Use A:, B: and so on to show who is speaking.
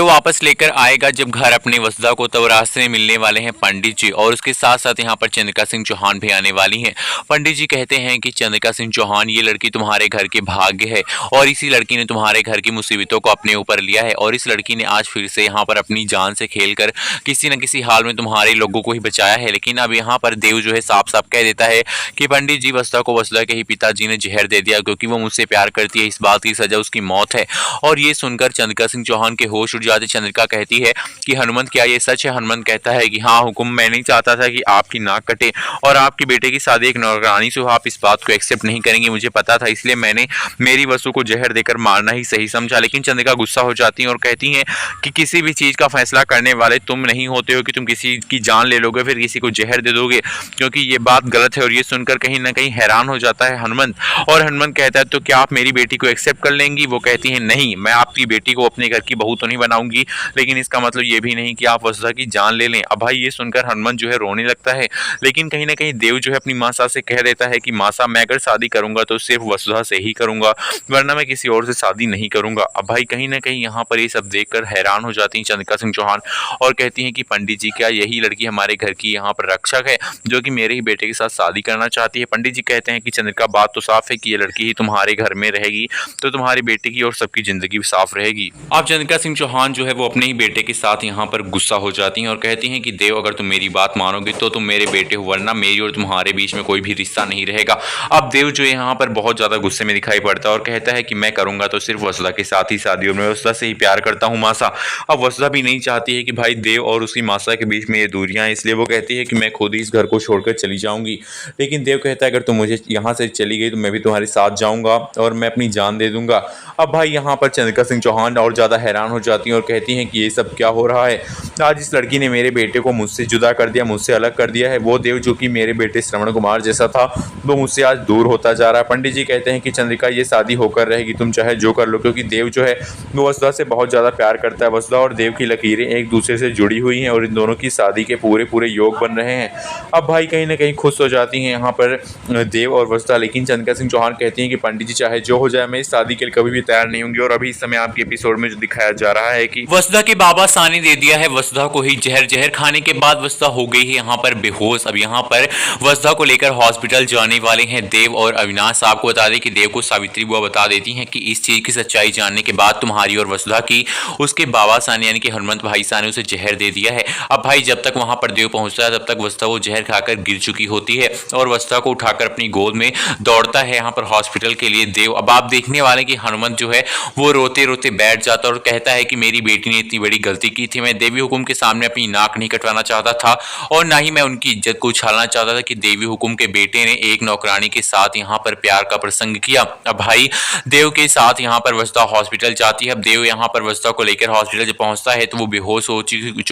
A: देव वापस लेकर आएगा जब घर अपने वसुधा को, तब रास्ते में मिलने वाले हैं पंडित जी और उसके साथ साथ यहाँ पर चंद्रिका सिंह चौहान भी आने वाली हैं। पंडित जी कहते हैं कि चंद्रिका सिंह चौहान, ये लड़की तुम्हारे घर के भाग्य है और इसी लड़की ने तुम्हारे घर की मुसीबतों को अपने ऊपर लिया है और इस लड़की ने आज फिर से यहाँ पर अपनी जान से खेलकर किसी न किसी हाल में तुम्हारे लोगों को ही बचाया है। लेकिन अब यहाँ पर देव जो है साफ साफ कह देता है कि पंडित जी, वसुधा को वसुधा के ही पिताजी ने जहर दे दिया क्योंकि वो मुझसे प्यार करती है, इस बात की सजा उसकी मौत है। और ये सुनकर चंद्रिका सिंह चौहान के होश उड़ जाते। चंद्रिका कहती है कि हनुमंत, क्या ये सच है? हनुमंत कहता है कि हाँ हुकुम, मैं नहीं चाहता था कि आपकी नाक कटे और आपके बेटे की शादी एक नौकरानी से हो, आप इस बात को एक्सेप्ट नहीं करेंगे, मुझे पता था, इसलिए मैंने मेरी वसु को जहर देकर मारना ही सही समझा। लेकिन चंद्रिका गुस्सा हो जाती है और कहती हैं कि किसी भी चीज़ का फैसला करने वाले तुम नहीं होते हो कि तुम किसी की जान ले लोगे फिर किसी को जहर दे दोगे, क्योंकि ये बात गलत है। और ये सुनकर कहीं ना कहीं हैरान हो जाता है हनुमंत और हनुमंत कहता है तो क्या आप मेरी बेटी को एक्सेप्ट कर लेंगी? वो कहती है नहीं, मैं आपकी बेटी को अपने घर की बहू तो नहीं बनाऊंगी, लेकिन इसका मतलब ये भी नहीं कि आप वसुधा की जान ले लें। अब भाई ये सुनकर हनुमंत जो है रोने लगता है, लेकिन कहीं ना कहीं देव जो है अपनी मासा से कह देता है कि मासा, मैं अगर शादी करूंगा तो सिर्फ वसुधा से ही करूंगा, वरना मैं किसी और से शादी नहीं करूंगा। अब भाई कहीं ना कहीं यहाँ पर ये सब देखकर हैरान हो जाती हैं चंद्रिका सिंह चौहान और कहती हैं कि पंडित जी, क्या यही लड़की हमारे घर की यहाँ पर रक्षक है जो कि मेरे ही बेटे के साथ शादी करना चाहती है? पंडित जी कहते हैं कि चंद्रिका, बात तो साफ है कि ये लड़की ही तुम्हारे घर में रहेगी तो तुम्हारी बेटे की और सबकी जिंदगी भी साफ रहेगी। अब चंद्रिका सिंह चौहान जो है वो अपने ही बेटे के साथ यहाँ पर गुस्सा हो जाती हैं और कहती हैं कि देव, अगर तुम मेरी बात मानोगे तो तुम मेरे बेटे हो, वरना मेरी और तुम्हारे बीच में कोई भी रिश्ता नहीं रहेगा। अब देव जो है यहाँ पर बहुत ज्यादा गुस्से में दिखाई पड़ता है और कहता है कि मैं करूंगा तो सिर्फ वसुधा के साथ ही शादी, और मैं वसुधा से ही प्यार करता हूँ मासा। अब वसुधा भी नहीं चाहती है कि भाई देव और उसकी मासा के बीच में ये दूरियां हैं, इसलिए वो कहती है कि मैं खुद ही इस घर को छोड़कर चली जाऊंगी। लेकिन देव कहता है अगर तुम मुझे यहाँ से चली गई तो मैं भी तुम्हारे साथ जाऊंगा और मैं अपनी जान दे दूंगा। अब भाई यहाँ पर चंद्रिका सिंह चौहान और ज़्यादा हैरान हो जाती हैं और कहती हैं कि ये सब क्या हो रहा है? आज इस लड़की ने मेरे बेटे को मुझसे जुदा कर दिया, मुझसे अलग कर दिया है। वो देव जो कि मेरे बेटे श्रवण कुमार जैसा था, वो मुझसे आज दूर होता जा रहा है। पंडित जी कहते हैं कि चंद्रिका, ये शादी होकर रहेगी, तुम चाहे जो कर लो, क्योंकि देव जो है वो वसुधा से बहुत ज़्यादा प्यार करता है। वसुधा और देव की लकीरें एक दूसरे से जुड़ी हुई हैं और इन दोनों की शादी के पूरे पूरे योग बन रहे हैं। अब भाई कहीं ना कहीं खुश हो जाती हैं यहाँ पर देव और वसुधा, लेकिन चंद्रिका सिंह चौहान कहती हैं कि पंडित जी, चाहे जो हो जाए, मैं इस शादी के लिए कभी भी तैयार नहीं होंगी। और अभी इस समय आपके एपिसोड में जो दिखाया जा रहा है कि वसुधा के बाबा सानी दे दिया है वसुधा को ही जहर। जहर खाने के बाद वसुधा हो गई है यहाँ पर बेहोश। अब यहाँ पर वसुधा को लेकर हॉस्पिटल जाने वाले हैं देव और अविनाश। आपको बता दें कि देव को सावित्री बुआ बता देती हैं कि इस चीज की सच्चाई जानने के बाद तुम्हारी और वसुधा की, उसके बाबा सानी यानी कि हनुमंत भाई सानी उसे जहर दे दिया है। अब भाई जब तक वहां पर देव पहुंचता है तब तक वसुधा वो जहर खाकर गिर चुकी होती है और वसुधा को उठाकर अपनी गोद में दौड़ता है यहाँ पर हॉस्पिटल के लिए देव। अब आप देखने वाले कि हनुमंत जो है वो रोते रोते बैठ जाता है और कहता है कि मेरी बेटी ने इतनी बड़ी गलती की थी, मैं देवी हुकुम के सामने अपनी नाक नहीं कटवाना चाहता था और ना ही मैं उनकी इज्जत को उछालना चाहता था कि देवी हुकुम के बेटे ने एक नौकरानी के साथ यहाँ पर प्यार का प्रसंग किया। अब भाई देव के साथ यहाँ पर वसुधा हॉस्पिटल जाती है। अब देव यहाँ पर वसुधा को लेकर हॉस्पिटल जब पहुंचता है तो वो बेहोश हो चुकी